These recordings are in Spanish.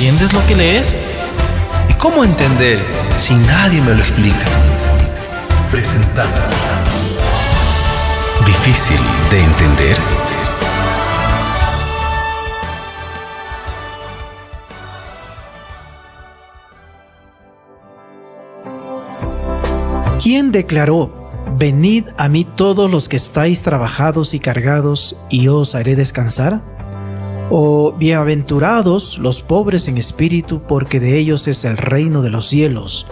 ¿Entiendes lo que lees? ¿Y cómo entender si nadie me lo explica? Presentamos ¿Difícil de entender? ¿Quién declaró: venid a mí todos los que estáis trabajados y cargados, y yo os haré descansar? O bienaventurados los pobres en espíritu, porque de ellos es el reino de los cielos.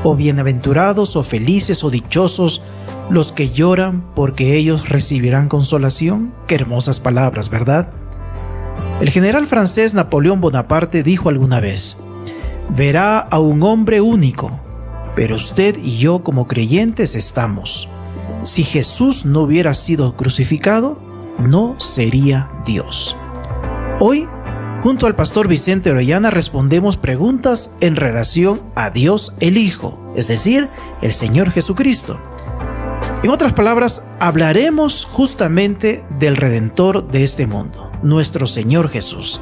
O bienaventurados o felices o dichosos los que lloran, porque ellos recibirán consolación. Qué hermosas palabras, ¿verdad? El general francés Napoleón Bonaparte dijo alguna vez: verá a un hombre único, pero usted y yo como creyentes estamos. Si Jesús no hubiera sido crucificado, no sería Dios. Hoy, junto al pastor Vicente Orellana, respondemos preguntas en relación a Dios el Hijo, es decir, el Señor Jesucristo. En otras palabras, hablaremos justamente del Redentor de este mundo, nuestro Señor Jesús.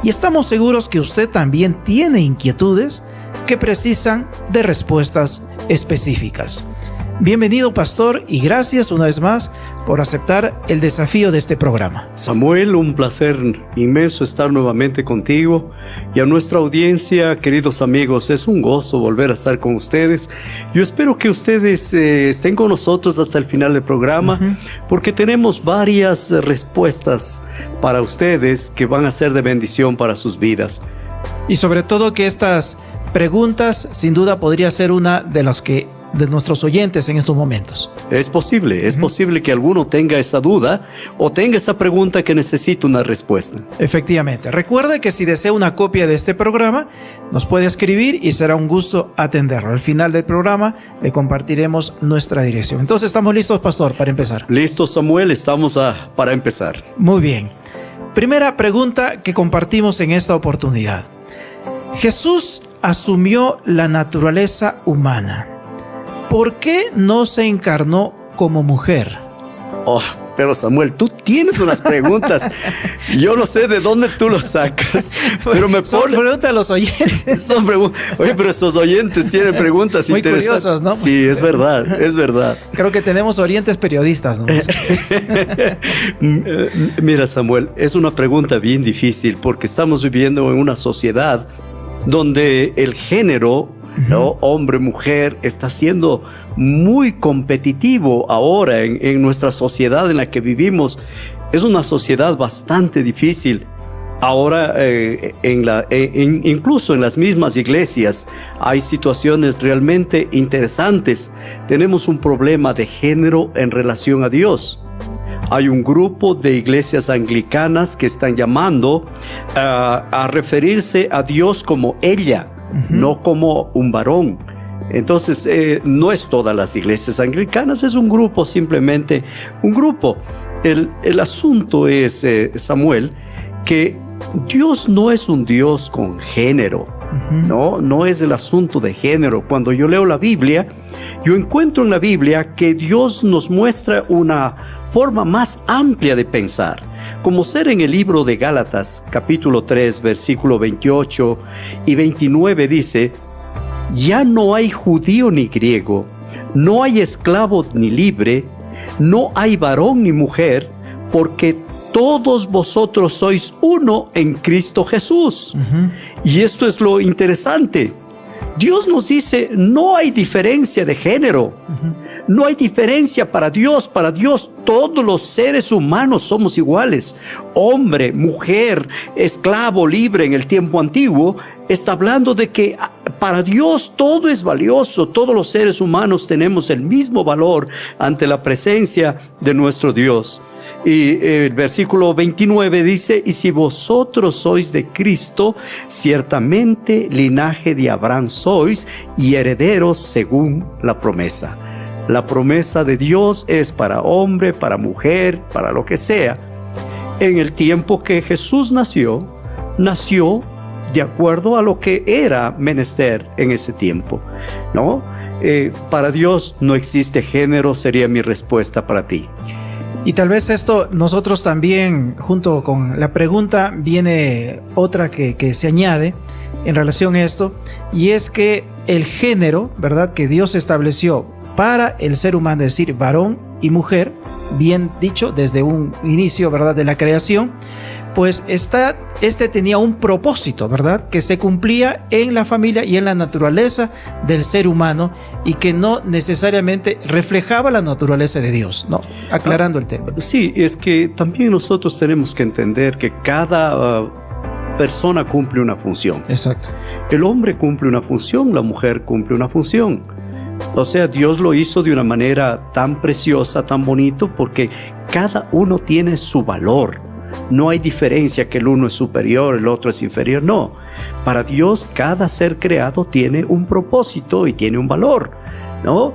Y estamos seguros que usted también tiene inquietudes que precisan de respuestas específicas. Bienvenido, pastor, y gracias una vez más por aceptar el desafío de este programa. Samuel, un placer inmenso estar nuevamente contigo, y a nuestra audiencia, queridos amigos, es un gozo volver a estar con ustedes. Yo espero que ustedes estén con nosotros hasta el final del programa, porque tenemos varias respuestas para ustedes que van a ser de bendición para sus vidas. Y sobre todo que estas preguntas sin duda podría ser una de las que de nuestros oyentes en estos momentos. Es posible que alguno tenga esa duda o tenga esa pregunta que necesita una respuesta. Efectivamente. Recuerde que si desea una copia de este programa, nos puede escribir y será un gusto atenderlo. Al final del programa le compartiremos nuestra dirección. Entonces, ¿estamos listos, pastor, para empezar? Listos, Samuel, estamos para empezar. Muy bien. Primera pregunta que compartimos en esta oportunidad. Jesús asumió la naturaleza humana. ¿Por qué no se encarnó como mujer? Oh, pero Samuel, tú tienes unas preguntas. Yo no sé de dónde tú los sacas, pero me son preguntas a los oyentes. Oye, pero esos oyentes tienen preguntas muy interesantes. Curiosos, ¿no? Sí, es verdad. Creo que tenemos oyentes periodistas, ¿no? Mira, Samuel, es una pregunta bien difícil porque estamos viviendo en una sociedad donde el género, ¿no? Hombre, mujer, está siendo muy competitivo ahora en nuestra sociedad en la que vivimos. Es una sociedad bastante difícil. Ahora, incluso en las mismas iglesias, hay situaciones realmente interesantes. Tenemos un problema de género en relación a Dios. Hay un grupo de iglesias anglicanas que están llamando a referirse a Dios como ella, no como un varón. Entonces, no es todas las iglesias anglicanas, es un grupo, simplemente un grupo. El asunto es, Samuel, que Dios no es un Dios con género. No es el asunto de género. Cuando yo leo la Biblia, yo encuentro en la Biblia que Dios nos muestra una forma más amplia de pensar, como ser en el libro de Gálatas, capítulo 3, versículo 28 y 29 dice: ya no hay judío ni griego, no hay esclavo ni libre, no hay varón ni mujer, porque todos vosotros sois uno en Cristo Jesús. Y esto es lo interesante. Dios nos dice, no hay diferencia de género. No hay diferencia para Dios. Para Dios todos los seres humanos somos iguales. Hombre, mujer, esclavo, libre en el tiempo antiguo, está hablando de que para Dios todo es valioso. Todos los seres humanos tenemos el mismo valor ante la presencia de nuestro Dios. Y el versículo 29 dice: y si vosotros sois de Cristo, ciertamente linaje de Abraham sois y herederos según la promesa. La promesa de Dios es para hombre, para mujer, para lo que sea. En el tiempo que Jesús nació de acuerdo a lo que era menester en ese tiempo, ¿no? Para Dios no existe género, sería mi respuesta para ti. Y tal vez esto nosotros también, junto con la pregunta, viene otra que se añade, en relación a esto, y es que el género, ¿verdad?, que Dios estableció para el ser humano, es decir, varón y mujer, bien dicho, desde un inicio, ¿verdad?, de la creación, pues este tenía un propósito, ¿verdad?, que se cumplía en la familia y en la naturaleza del ser humano, y que no necesariamente reflejaba la naturaleza de Dios, ¿no? Aclarando el tema. Sí, es que también nosotros tenemos que entender que cada persona cumple una función. Exacto. El hombre cumple una función, la mujer cumple una función. O sea, Dios lo hizo de una manera tan preciosa, tan bonito, porque cada uno tiene su valor. No hay diferencia que el uno es superior, el otro es inferior, no. Para Dios, cada ser creado tiene un propósito y tiene un valor, ¿no?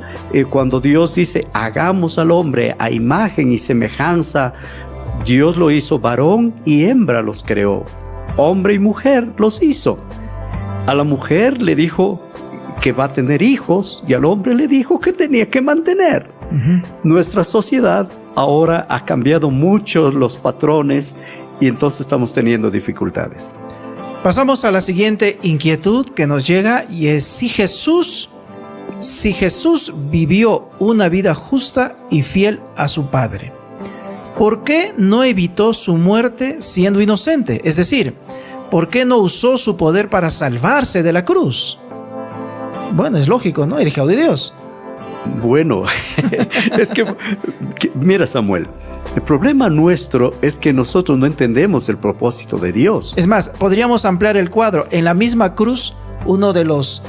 Cuando Dios dice, hagamos al hombre a imagen y semejanza, Dios lo hizo varón y hembra los creó. Hombre y mujer los hizo. A la mujer le dijo que va a tener hijos y al hombre le dijo que tenía que mantener. Nuestra sociedad ahora ha cambiado mucho los patrones y entonces estamos teniendo dificultades. Pasamos a la siguiente inquietud que nos llega, y es si Jesús vivió una vida justa y fiel a su Padre, ¿por qué no evitó su muerte siendo inocente? Es decir, ¿por qué no usó su poder para salvarse de la cruz? Bueno, es lógico, ¿no? El Hijo de Dios. Bueno, es que mira, Samuel, el problema nuestro es que nosotros no entendemos el propósito de Dios. Es más, podríamos ampliar el cuadro. En la misma cruz, uno de los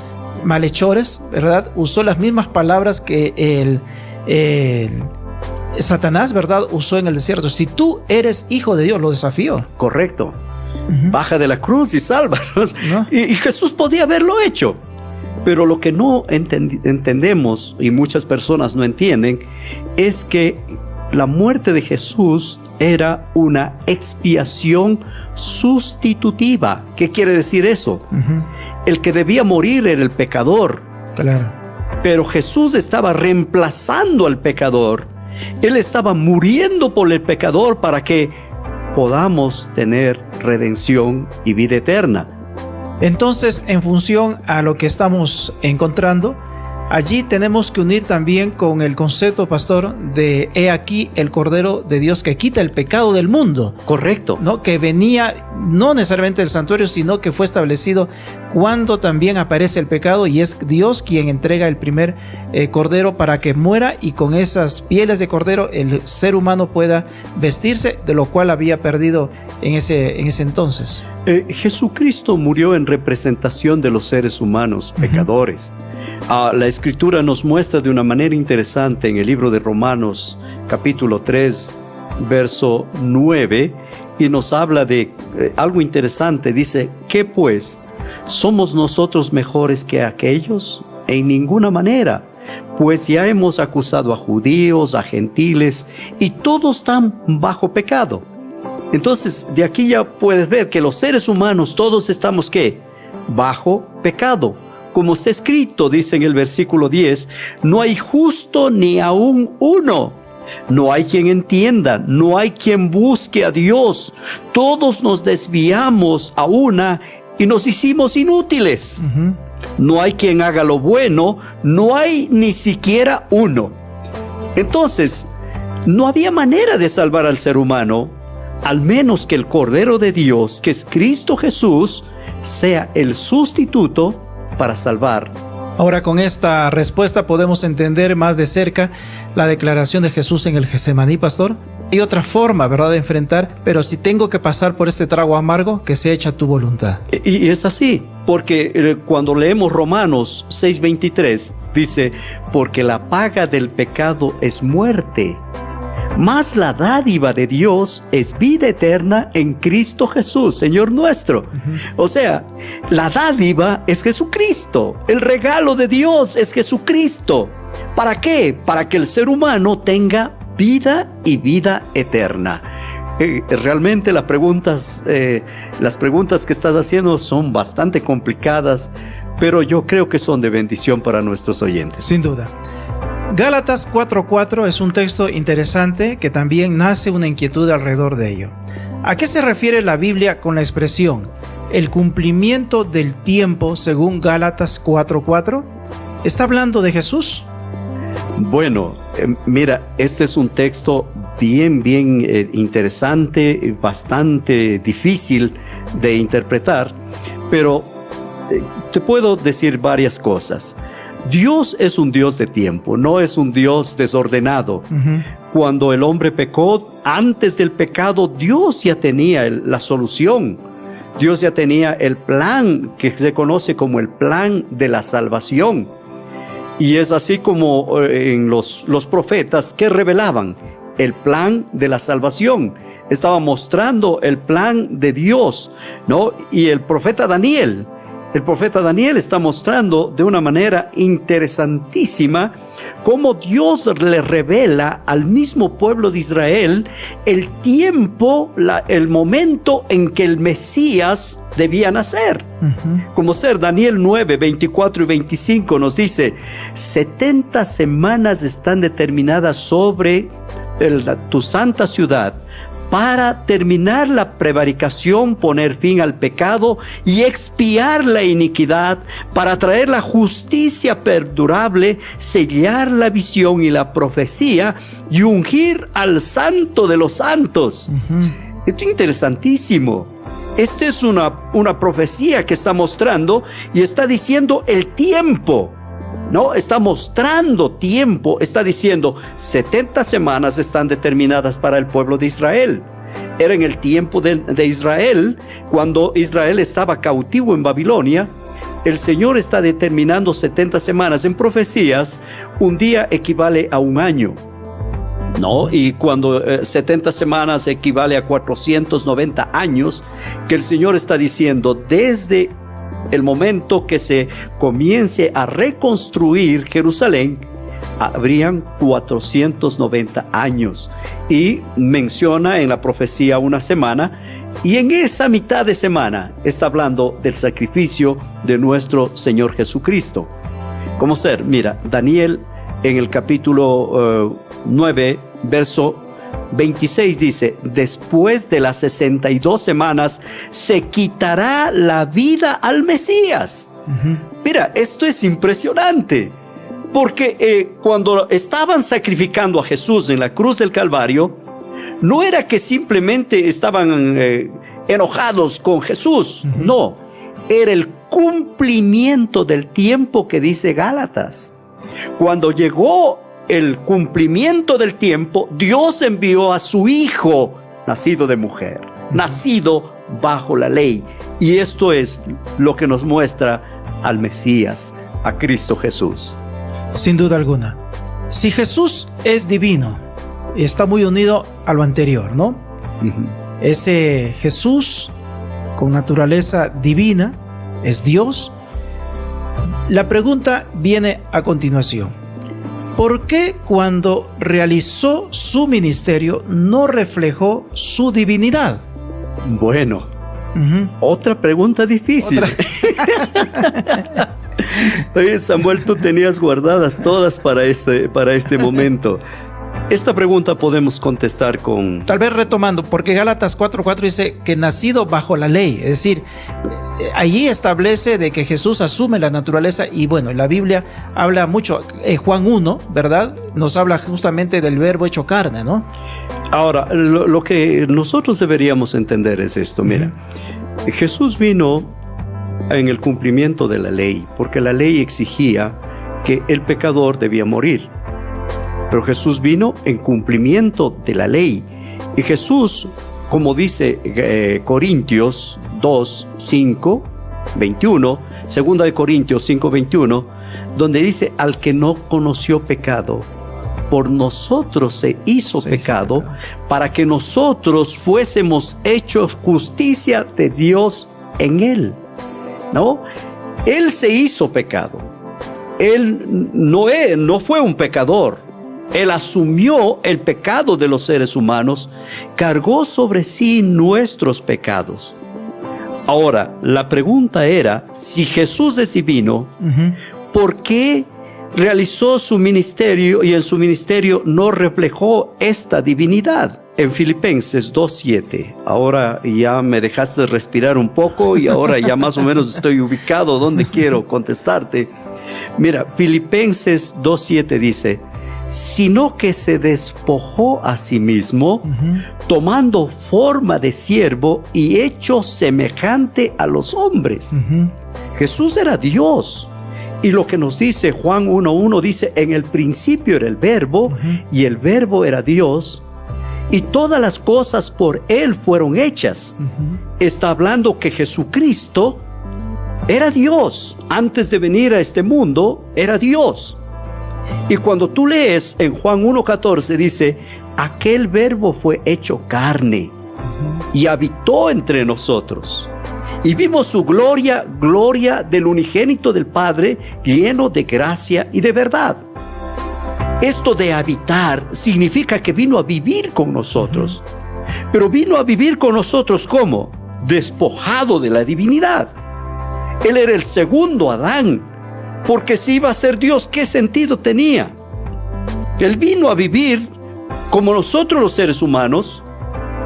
malhechores, ¿verdad?, usó las mismas palabras que Satanás, ¿verdad?, usó en el desierto. Si tú eres hijo de Dios, lo desafió. Correcto. Baja de la cruz y sálvanos. ¿No? Y Jesús podía haberlo hecho. Pero lo que no entendemos, y muchas personas no entienden, es que la muerte de Jesús era una expiación sustitutiva. ¿Qué quiere decir eso? El que debía morir era el pecador. Claro. Pero Jesús estaba reemplazando al pecador. Él estaba muriendo por el pecador para que podamos tener redención y vida eterna. Entonces, en función a lo que estamos encontrando, allí tenemos que unir también con el concepto, pastor, de he aquí el Cordero de Dios que quita el pecado del mundo. Correcto. ¿No? Que venía no necesariamente del santuario, sino que fue establecido cuando también aparece el pecado, y es Dios quien entrega el primer cordero para que muera, y con esas pieles de cordero el ser humano pueda vestirse, de lo cual había perdido en ese entonces. Jesucristo murió en representación de los seres humanos pecadores. La Escritura nos muestra de una manera interesante en el libro de Romanos, capítulo 3, verso 9, y nos habla de algo interesante. Dice, ¿qué pues? ¿Somos nosotros mejores que aquellos? En ninguna manera, pues ya hemos acusado a judíos, a gentiles, y todos están bajo pecado. Entonces, de aquí ya puedes ver que los seres humanos todos estamos, ¿qué? Bajo pecado. Como está escrito, dice en el versículo 10, no hay justo ni aún uno. No hay quien entienda, no hay quien busque a Dios. Todos nos desviamos a una y nos hicimos inútiles. No hay quien haga lo bueno, no hay ni siquiera uno. Entonces, no había manera de salvar al ser humano, al menos que el Cordero de Dios, que es Cristo Jesús, sea el sustituto para salvar. Ahora, con esta respuesta podemos entender más de cerca la declaración de Jesús en el Getsemaní, pastor. Hay otra forma, ¿verdad?, de enfrentar, pero si tengo que pasar por este trago amargo, que sea hecha tu voluntad. Y es así, porque cuando leemos Romanos 6:23, dice, porque la paga del pecado es muerte, mas la dádiva de Dios es vida eterna en Cristo Jesús, Señor nuestro. O sea, la dádiva es Jesucristo. El regalo de Dios es Jesucristo. ¿Para qué? Para que el ser humano tenga vida y vida eterna. Realmente las preguntas que estás haciendo son bastante complicadas, pero yo creo que son de bendición para nuestros oyentes. Sin duda. Gálatas 4:4 es un texto interesante que también nace una inquietud alrededor de ello. ¿A qué se refiere la Biblia con la expresión el cumplimiento del tiempo según Gálatas 4:4? ¿Está hablando de Jesús? Bueno, mira, este es un texto bien interesante, bastante difícil de interpretar, pero te puedo decir varias cosas. Dios es un Dios de tiempo, no es un Dios desordenado. Cuando el hombre pecó, antes del pecado, Dios ya tenía la solución. Dios ya tenía el plan que se conoce como el plan de la salvación. Y es así como en los profetas que revelaban el plan de la salvación. Estaba mostrando el plan de Dios, ¿no? Y el profeta Daniel está mostrando de una manera interesantísima cómo Dios le revela al mismo pueblo de Israel el tiempo, el momento en que el Mesías debía nacer. Como ser Daniel 9, 24 y 25 nos dice: 70 semanas están determinadas sobre tu santa ciudad, para terminar la prevaricación, poner fin al pecado y expiar la iniquidad, para traer la justicia perdurable, sellar la visión y la profecía y ungir al santo de los santos. Esto es interesantísimo. Esta es una profecía que está mostrando y está diciendo el tiempo. No, está mostrando tiempo, está diciendo 70 semanas están determinadas para el pueblo de Israel. Era en el tiempo de Israel, cuando Israel estaba cautivo en Babilonia. El Señor está determinando 70 semanas. En profecías, un día equivale a un año, ¿no? Y cuando 70 semanas equivale a 490 años, que el Señor está diciendo desde el momento que se comience a reconstruir Jerusalén, habrían 490 años. Y menciona en la profecía una semana, y en esa mitad de semana está hablando del sacrificio de nuestro Señor Jesucristo. ¿Cómo ser? Mira, Daniel en el capítulo 9, verso 26 dice: después de las 62 semanas se quitará la vida al Mesías. Mira, esto es impresionante, porque cuando estaban sacrificando a Jesús en la cruz del Calvario, no era que simplemente estaban enojados con Jesús, no, era el cumplimiento del tiempo que dice Gálatas. Cuando llegó el cumplimiento del tiempo, Dios envió a su Hijo, nacido de mujer, nacido bajo la ley. Y esto es lo que nos muestra al Mesías, a Cristo Jesús. Sin duda alguna. Si Jesús es divino, está muy unido a lo anterior, ¿no? Ese Jesús con naturaleza divina es Dios. La pregunta viene a continuación: ¿por qué cuando realizó su ministerio no reflejó su divinidad? Bueno, otra pregunta difícil. Oye, Samuel, tú tenías guardadas todas para este momento. Esta pregunta podemos contestar con... Tal vez retomando, porque Gálatas 4:4 dice que nacido bajo la ley, es decir, allí establece de que Jesús asume la naturaleza. Y bueno, la Biblia habla mucho, Juan 1, ¿verdad? Nos habla justamente del verbo hecho carne, ¿no? Ahora, lo que nosotros deberíamos entender es esto, mira. Jesús vino en el cumplimiento de la ley, porque la ley exigía que el pecador debía morir. Pero Jesús vino en cumplimiento de la ley. Y Jesús, como dice Corintios 2, 5, 21, 2 de Corintios 5, 21, donde dice: al que no conoció pecado, por nosotros se hizo pecado, para que nosotros fuésemos hechos justicia de Dios en él. ¿No? Él se hizo pecado. Él no fue un pecador. Él asumió el pecado de los seres humanos, cargó sobre sí nuestros pecados. Ahora, la pregunta era, si Jesús es divino, ¿por qué realizó su ministerio y en su ministerio no reflejó esta divinidad. En Filipenses 2:7, ahora ya me dejaste respirar un poco y ahora ya más o menos estoy ubicado donde quiero contestarte. Mira, Filipenses 2:7 dice, sino que se despojó a sí mismo, tomando forma de siervo y hecho semejante a los hombres. Jesús era Dios. Y lo que nos dice Juan 1:1 dice, en el principio era el verbo, y el verbo era Dios, y todas las cosas por Él fueron hechas. Está hablando que Jesucristo era Dios. Antes de venir a este mundo, era Dios. Y cuando tú lees en Juan 1:14 dice, aquel verbo fue hecho carne y habitó entre nosotros. Y vimos su gloria, gloria del unigénito del Padre, lleno de gracia y de verdad. Esto de habitar significa que vino a vivir con nosotros. Pero vino a vivir con nosotros ¿cómo? Despojado de la divinidad. Él era el segundo Adán, porque si iba a ser Dios, ¿qué sentido tenía? Él vino a vivir como nosotros los seres humanos,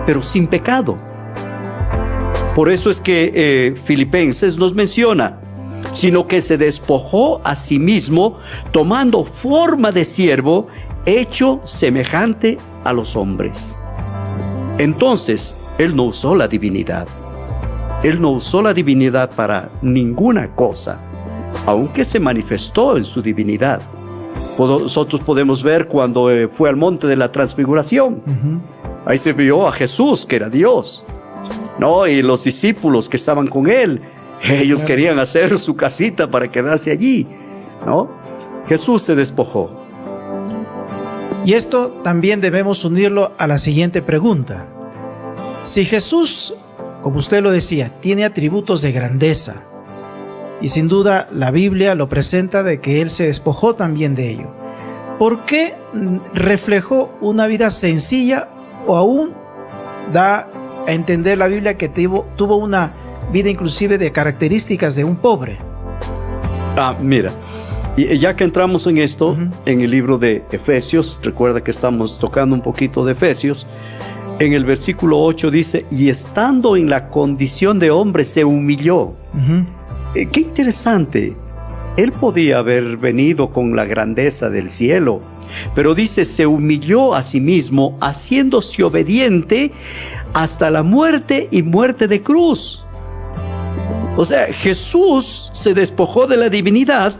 pero sin pecado. Por eso es que Filipenses nos menciona, sino que se despojó a sí mismo, tomando forma de siervo, hecho semejante a los hombres. Entonces, Él no usó la divinidad. Él no usó la divinidad para ninguna cosa, aunque se manifestó en su divinidad. Nosotros podemos ver cuando fue al monte de la transfiguración. Ahí se vio a Jesús, que era Dios, ¿no? Y los discípulos que estaban con Él, ellos querían hacer su casita para quedarse allí, ¿no? Jesús se despojó. Y esto también debemos unirlo a la siguiente pregunta. Si Jesús, como usted lo decía, tiene atributos de grandeza, y sin duda la Biblia lo presenta de que Él se despojó también de ello, ¿por qué reflejó una vida sencilla o aún da a entender la Biblia que tuvo una vida inclusive de características de un pobre? Mira, y ya que entramos en esto, en el libro de Efesios, recuerda que estamos tocando un poquito de Efesios, en el versículo 8 dice, y estando en la condición de hombre se humilló. Qué interesante. Él podía haber venido con la grandeza del cielo, pero dice, se humilló a sí mismo, haciéndose obediente hasta la muerte y muerte de cruz. O sea, Jesús se despojó de la divinidad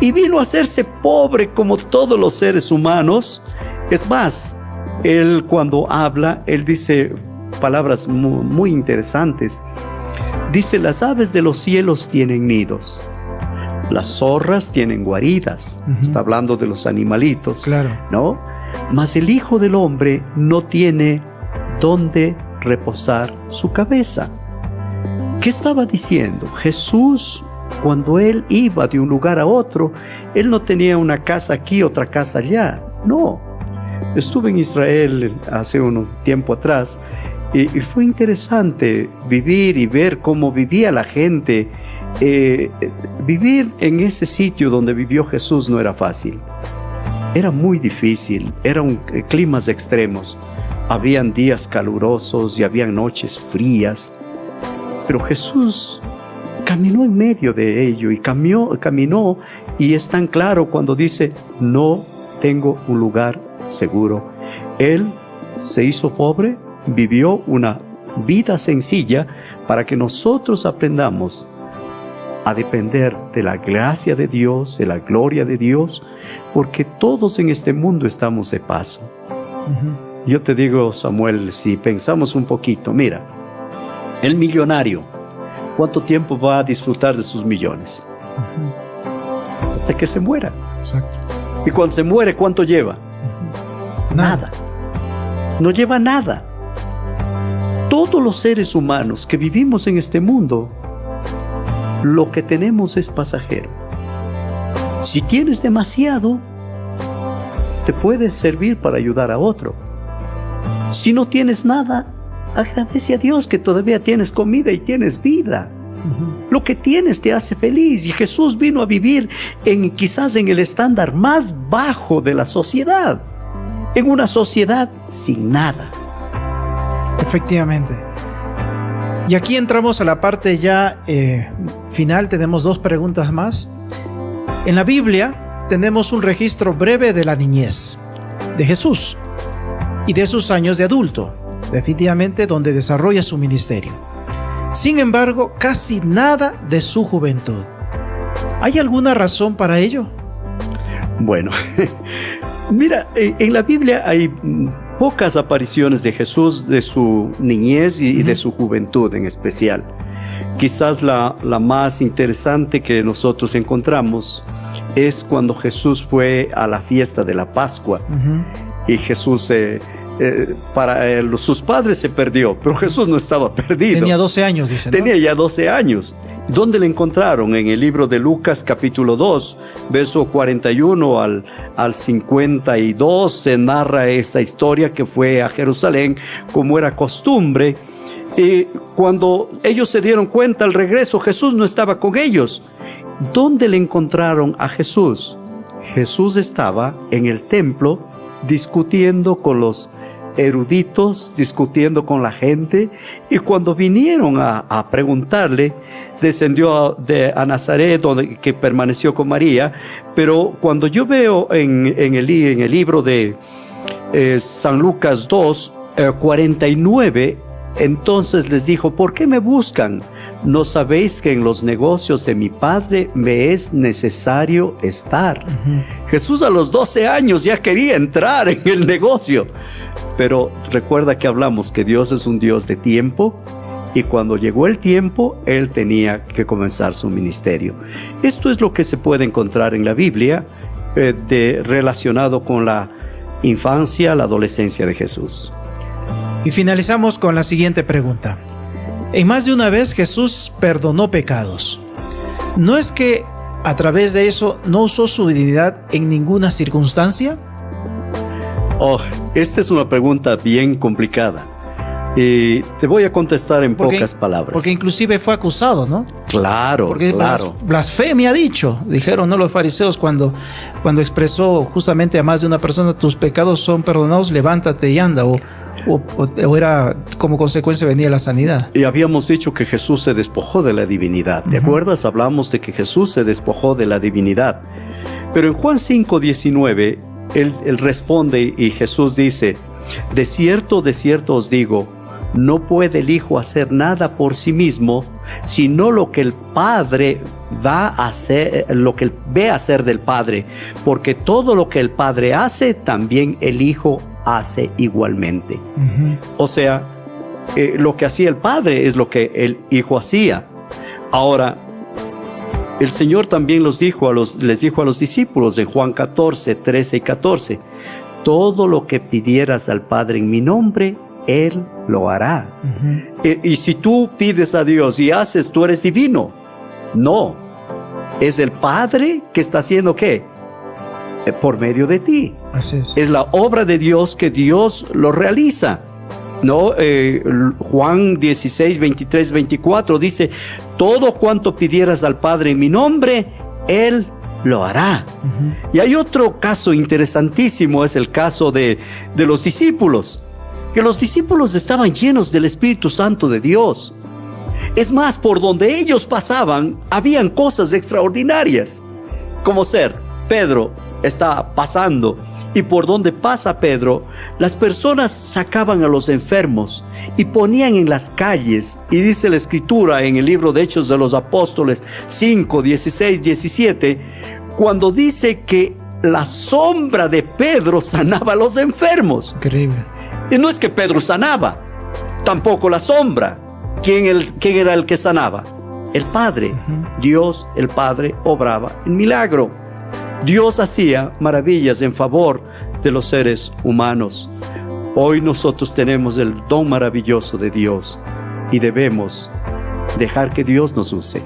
y vino a hacerse pobre como todos los seres humanos. Es más, Él cuando habla, Él dice palabras muy interesantes. Dice, las aves de los cielos tienen nidos, las zorras tienen guaridas. Está hablando de los animalitos, claro, ¿no? Mas el Hijo del Hombre no tiene dónde reposar su cabeza. ¿Qué estaba diciendo? Jesús, cuando Él iba de un lugar a otro, Él no tenía una casa aquí, otra casa allá. No. Estuve en Israel hace un tiempo atrás y fue interesante vivir y ver cómo vivía la gente. Vivir en ese sitio donde vivió Jesús no era fácil. Era muy difícil, eran climas extremos. Habían días calurosos y habían noches frías. Pero Jesús caminó en medio de ello y caminó y es tan claro cuando dice, no tengo un lugar seguro. Él se hizo pobre, vivió una vida sencilla para que nosotros aprendamos a depender de la gracia de Dios, de la gloria de Dios, porque todos en este mundo estamos de paso. Yo te digo, Samuel, si pensamos un poquito, mira, el millonario, ¿cuánto tiempo va a disfrutar de sus millones? Hasta que se muera. Exacto. Y cuando se muere, ¿cuánto lleva? Nada. No lleva nada. Todos los seres humanos que vivimos en este mundo, lo que tenemos es pasajero. Si tienes demasiado, te puede servir para ayudar a otro. Si no tienes nada, agradece a Dios que todavía tienes comida y tienes vida. Lo que tienes te hace feliz, y Jesús vino a vivir quizás en el estándar más bajo de la sociedad, en una sociedad sin nada. Efectivamente. Y aquí entramos a la parte ya final. Tenemos 2 preguntas más. En la Biblia tenemos un registro breve de la niñez de Jesús y de sus años de adulto, definitivamente donde desarrolla su ministerio. Sin embargo, casi nada de su juventud. ¿Hay alguna razón para ello? Bueno, mira, en la Biblia hay pocas apariciones de Jesús, de su niñez y de su juventud en especial. Quizás la más interesante que nosotros encontramos es cuando Jesús fue a la fiesta de la Pascua. Y Jesús, sus padres se perdió, pero Jesús no estaba perdido. Tenía 12 años, dicen, ¿no? Tenía ya 12 años. ¿Dónde le encontraron? En el libro de Lucas, capítulo 2, verso 41 al 52, se narra esta historia que fue a Jerusalén, como era costumbre. Y cuando ellos se dieron cuenta al regreso, Jesús no estaba con ellos. ¿Dónde le encontraron a Jesús? Jesús estaba en el templo discutiendo con los eruditos, discutiendo con la gente, y cuando vinieron a preguntarle, descendió a Nazaret, que permaneció con María. Pero cuando yo veo en el libro de San Lucas 2, 49, entonces les dijo: ¿por qué me buscan? ¿No sabéis que en los negocios de mi Padre me es necesario estar? Jesús a los 12 años ya quería entrar en el negocio. Pero recuerda que hablamos que Dios es un Dios de tiempo, y cuando llegó el tiempo, Él tenía que comenzar su ministerio. Esto es lo que se puede encontrar en la Biblia relacionado con la infancia, la adolescencia de Jesús. Y finalizamos con la siguiente pregunta. En más de una vez Jesús perdonó pecados. ¿No es que a través de eso no usó su divinidad en ninguna circunstancia? Esta es una pregunta bien complicada. Y te voy a contestar en pocas palabras. Porque inclusive fue acusado, ¿no? Claro, porque claro. Blasfemia ha dicho, dijeron, ¿no?, los fariseos cuando expresó justamente a más de una persona: tus pecados son perdonados, levántate y anda. O era como consecuencia venía la sanidad. Y habíamos dicho que Jesús se despojó de la divinidad. ¿Te acuerdas? Hablamos de que Jesús se despojó de la divinidad. Pero en Juan 5:19, él responde, y Jesús dice: de cierto os digo, no puede el Hijo hacer nada por sí mismo, sino lo que el Padre va a hacer, lo que él ve hacer del Padre, porque todo lo que el Padre hace, también el Hijo hace igualmente. O sea, lo que hacía el Padre es lo que el Hijo hacía. Ahora, el Señor también les dijo a los discípulos en Juan 14, 13 y 14: todo lo que pidieras al Padre en mi nombre, Él lo hará. Y si tú pides a Dios y haces, tú eres divino. No, es el Padre que está haciendo ¿qué? Por medio de ti. Así es. Es la obra de Dios, que Dios lo realiza. ¿No? Juan 16, 23, 24 dice: todo cuanto pidieras al Padre en mi nombre, Él lo hará. Y hay otro caso interesantísimo, es el caso de los discípulos, que los discípulos estaban llenos del Espíritu Santo de Dios. Es más, por donde ellos pasaban, habían cosas extraordinarias, como ser, Pedro está pasando, y por donde pasa Pedro, las personas sacaban a los enfermos y ponían en las calles. Y dice la Escritura en el libro de Hechos de los Apóstoles 5, 16, 17, cuando dice que la sombra de Pedro sanaba a los enfermos. Increíble. Y no es que Pedro sanaba, tampoco la sombra. ¿Quién era el que sanaba? El Padre. Dios, el Padre, obraba el milagro. Dios hacía maravillas en favor de los seres humanos. Hoy nosotros tenemos el don maravilloso de Dios y debemos dejar que Dios nos use.